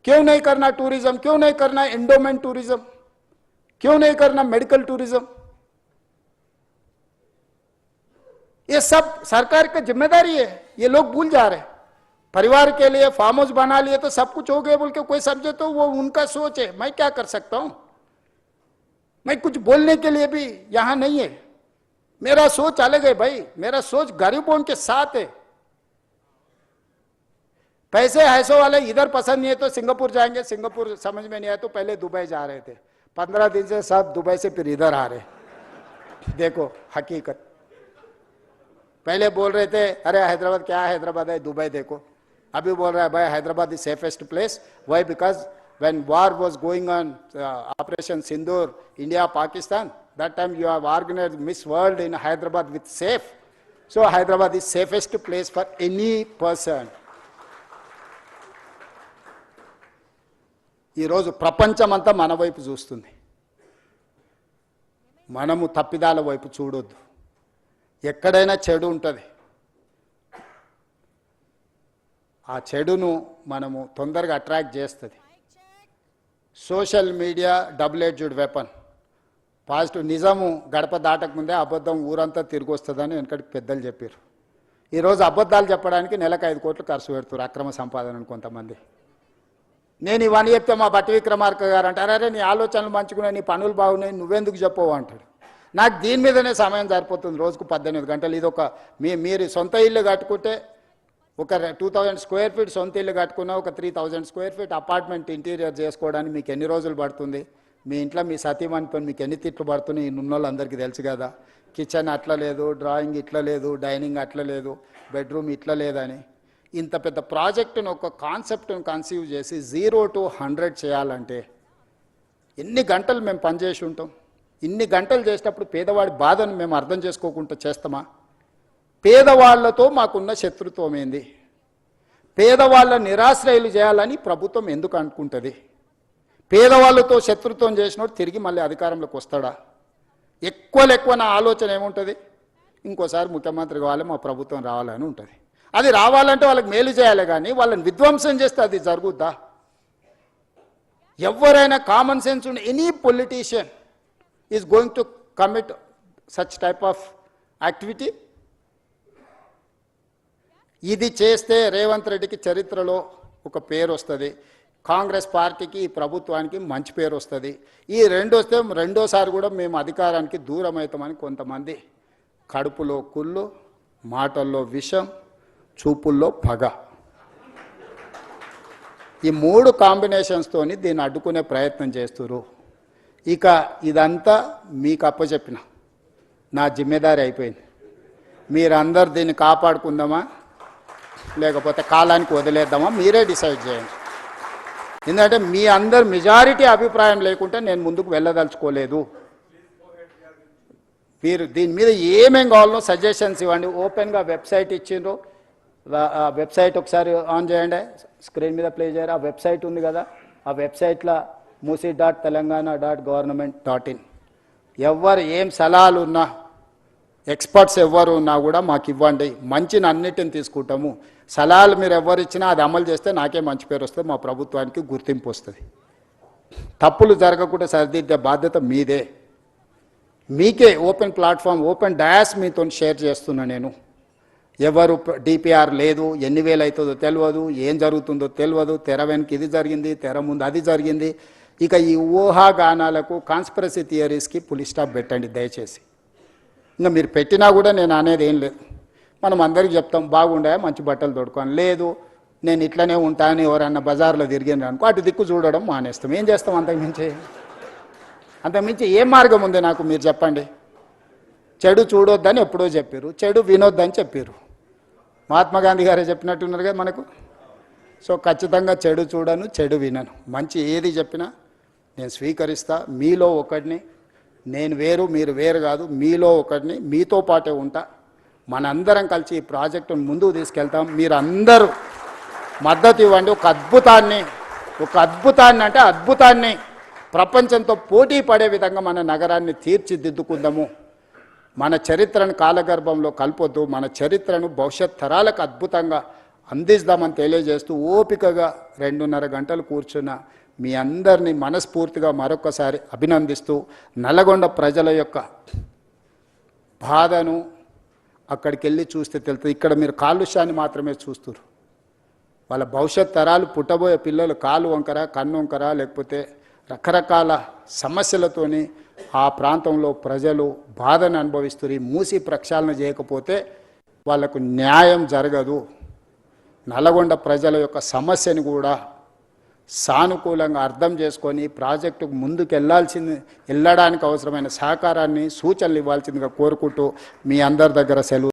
क्यों नहीं करना टूरिज्म, क्यों नहीं करना एंडोमेंट टूरिज्म, क्यों नहीं करना मेडिकल टूरिज्म? ये सब सरकार की जिम्मेदारी है, ये लोग भूल जा रहे हैं। परिवार के लिए फार्म हाउस बना लिए तो सब कुछ हो गया बोल के कोई समझे तो वो उनका सोच है, मैं क्या कर सकता हूं? मैं कुछ बोलने के लिए भी यहां नहीं है। मेरा सोच अलग है भाई, मेरा सोच गरीबों के साथ है। पैसे ऐसो वाले इधर पसंद नहीं है तो सिंगापुर जाएंगे, सिंगापुर समझ में नहीं आया तो पहले दुबई जा रहे थे, 15 दिन से सब दुबई से फिर इधर आ रहे। देखो हकीकत, पहले बोल रहे थे अरे हैदराबाद क्या है, हैदराबाद है, दुबई देखो। अभी बोल रहा है भाई Hyderabad is safest place. Why? Because when war was going on, Operation Sindoor, India, Pakistan, that time you have organized Miss World in Hyderabad with safe. So Hyderabad is safest place for any person. ఈ రోజు ప్రపంచమంతా మన వైపు చూస్తుంది. మనము తప్పిదాల వైపు చూడొద్దు. ఎక్కడైనా చెడు ఉంటుంది. ఆ చెడును మనము తొందరగా అట్రాక్ట్ చేస్తుంది. Social media double edged weapon. Positive నిజము గడప దాటక ముందే అబద్ధం ఊరంతా తిరిగి వస్తుందని వెనకటికి పెద్దలు చెప్పారు. ఈరోజు అబద్ధాలు చెప్పడానికి నెలకు 5 కోట్లు ఖర్చు పెడుతున్నారు అక్రమ సంపాదనను కొంతమంది. నేను ఇవన్నీ చెప్తే మా బట్టి విక్రమార్క గారు అంటారు అరే నీ ఆలోచనలు మంచుకున్నాయి, నీ పనులు బాగున్నాయి, నువ్వెందుకు చెప్పవు అంటాడు. నాకు దీని మీదనే సమయం సరిపోతుంది, రోజుకు 18 గంటలు. ఇది ఒక మీరు సొంత ఇల్లు కట్టుకుంటే ఒక 2000 స్క్వేర్ ఫీట్ సొంత ఇల్లు కట్టుకున్నా ఒక 3000 స్క్వేర్ ఫీట్ అపార్ట్మెంట్ ఇంటీరియర్ చేసుకోవడానికి మీకు ఎన్ని రోజులు పడుతుంది? మీ ఇంట్లో మీ సతీమణి పని మీకు ఎన్ని తిట్లు పడుతున్నాయి ఉన్న వాళ్ళందరికీ తెలుసు కదా. కిచెన్ అట్లా లేదు, డ్రాయింగ్ ఇట్లా లేదు, డైనింగ్ అట్లా లేదు, బెడ్రూమ్ ఇట్లా లేదని. ఇంత పెద్ద ప్రాజెక్టును ఒక కాన్సెప్ట్ను కన్సీవ్ చేసి 0 to 100 చేయాలంటే ఎన్ని గంటలు మేము పనిచేసి ఉంటాం? ఇన్ని గంటలు చేసేటప్పుడు పేదవాడి బాధను మేము అర్థం చేసుకోకుండా చేస్తామా? పేదవాళ్లతో మాకున్న శత్రుత్వం ఏంది? పేదవాళ్ళ నిరాశ్రయులు చేయాలని ప్రభుత్వం ఎందుకు అనుకుంటుంది? పేదవాళ్ళతో శత్రుత్వం చేసినోడు తిరిగి మళ్ళీ అధికారంలోకి వస్తాడా? ఎక్కువ నా ఆలోచన ఏముంటుంది? ఇంకోసారి ముఖ్యమంత్రి కావాలి, మా ప్రభుత్వం రావాలని ఉంటుంది. అది రావాలంటే వాళ్ళకి మేలు చేయాలి, కానీ వాళ్ళని విధ్వంసం చేస్తే అది జరుగుద్దా? ఎవరైనా కామన్ సెన్స్ ఉండే any politician is going to commit such type of activity. ఇది చేస్తే రేవంత్ రెడ్డికి చరిత్రలో ఒక పేరు వస్తుంది, కాంగ్రెస్ పార్టీకి ఈ ప్రభుత్వానికి మంచి పేరు వస్తుంది. ఈ రెండు వస్తే రెండోసారి కూడా మేము అధికారానికి దూరం అవుతామని కొంతమంది కడుపులో కుళ్ళు, మాటల్లో విషం, చూపుల్లో పగ, ఈ 3 కాంబినేషన్స్తోని దీన్ని అడ్డుకునే ప్రయత్నం చేస్తున్నారు. ఇక ఇదంతా మీకు అప్పచెప్పిన నా జిమ్మేదారి అయిపోయింది. మీరందరూ దీన్ని కాపాడుకుందామా లేకపోతే కాలానికి వదిలేద్దామా మీరే డిసైడ్ చేయండి. ఎందుకంటే మీ అందరు మెజారిటీ అభిప్రాయం లేకుంటే నేను ముందుకు వెళ్ళదలుచుకోలేదు. మీరు దీని మీద ఏమేం కావాలో సజెషన్స్ ఇవ్వండి. ఓపెన్గా వెబ్సైట్ ఇచ్చిండ్రు, ఆ వెబ్సైట్ ఒకసారి ఆన్ చేయండి, స్క్రీన్ మీద ప్లే చేయరు. ఆ వెబ్సైట్ ఉంది కదా, ఆ వెబ్సైట్లో musi.telangana.government.in ఎవరు ఏం సలహాలు ఉన్నా, ఎక్స్పర్ట్స్ ఎవరు ఉన్నా కూడా మాకు ఇవ్వండి. మంచిని అన్నిటిని తీసుకుంటాము. సలహాలు మీరు ఎవరు ఇచ్చినా అది అమలు చేస్తే నాకే మంచి పేరు వస్తుంది, మా ప్రభుత్వానికి గుర్తింపు వస్తుంది. తప్పులు జరగకుండా సరిదిద్దే బాధ్యత మీదే. మీకే ఓపెన్ ప్లాట్ఫామ్, ఓపెన్ డయాస్ మీతో షేర్ చేస్తున్నా నేను. ఎవరు డిపిఆర్ లేదు, ఎన్ని వేలు అవుతుందో తెలియదు, ఏం జరుగుతుందో తెలియదు, తెర వెనక ఇది జరిగింది, తెర ముందు అది జరిగింది. ఇక ఈ ఊహాగానాలకు, కాన్స్పిరసీ థియరీస్కి పులి స్టాప్ పెట్టండి దయచేసి. ఇంకా మీరు పెట్టినా కూడా నేను అనేది ఏం లేదు. మనం అందరికీ చెప్తాం బాగుండే మంచి బట్టలు తొడుకోని, లేదు నేను ఇట్లనే ఉంటాను ఎవరన్నా బజార్లో తిరిగిన అనుకో అటు దిక్కు చూడడం మానేస్తాం. ఏం చేస్తాం? అంతకుమించి ఏం మార్గం ఉంది నాకు? మీరు చెప్పండి. చెడు చూడొద్దని ఎప్పుడో చెప్పారు, చెడు వినొద్దని చెప్పారు. మహాత్మా గాంధీ గారే చెప్పినట్టున్నారు కదా మనకు. సో ఖచ్చితంగా చెడు చూడను, చెడు వినను. మంచి ఏది చెప్పినా నేను స్వీకరిస్తా. మీలో ఒకడిని, నేను వేరు మీరు వేరు కాదు, మీలో ఒకడిని, మీతో పాటే ఉంటా. మనందరం కలిసి ఈ ప్రాజెక్టును ముందుకు తీసుకెళ్తాం. మీరు అందరూ మద్దతు ఇవ్వండి. ఒక అద్భుతాన్ని అంటే అద్భుతాన్ని ప్రపంచంతో పోటీ పడే విధంగా మన నగరాన్ని తీర్చిదిద్దుకుందాము. మన చరిత్రను కాలగర్భంలో కలపొద్దు. మన చరిత్రను భవిష్యత్ తరాలకు అద్భుతంగా అందిస్తామని తెలియజేస్తూ ఓపికగా 2.5 గంటలు కూర్చున్న మీ అందరినీ మనస్ఫూర్తిగా మరొకసారి అభినందిస్తూ నల్లగొండ ప్రజల యొక్క బాధను అక్కడికి వెళ్ళి చూస్తే తెలుస్తుంది. ఇక్కడ మీరు కాలుష్యాన్ని మాత్రమే చూస్తున్నారు. వాళ్ళ భవిష్యత్ తరాలు పుట్టబోయే పిల్లలు కాలు వంకర కన్ను వంకర లేకపోతే రకరకాల సమస్యలతోని ఆ ప్రాంతంలో ప్రజలు బాధను అనుభవిస్తారు. ఈ మూసి ప్రక్షాళన చేయకపోతే వాళ్లకు న్యాయం జరగదు. నల్లగొండ ప్రజల యొక్క సమస్యను కూడా సానుకూలంగా అర్థం చేసుకొని ప్రాజెక్టుకు ముందుకు వెళ్ళడానికి అవసరమైన సహకారాన్ని సూచనలు ఇవ్వాల్సిందిగా కోరుకుంటూ మీ అందరి దగ్గర సెలవు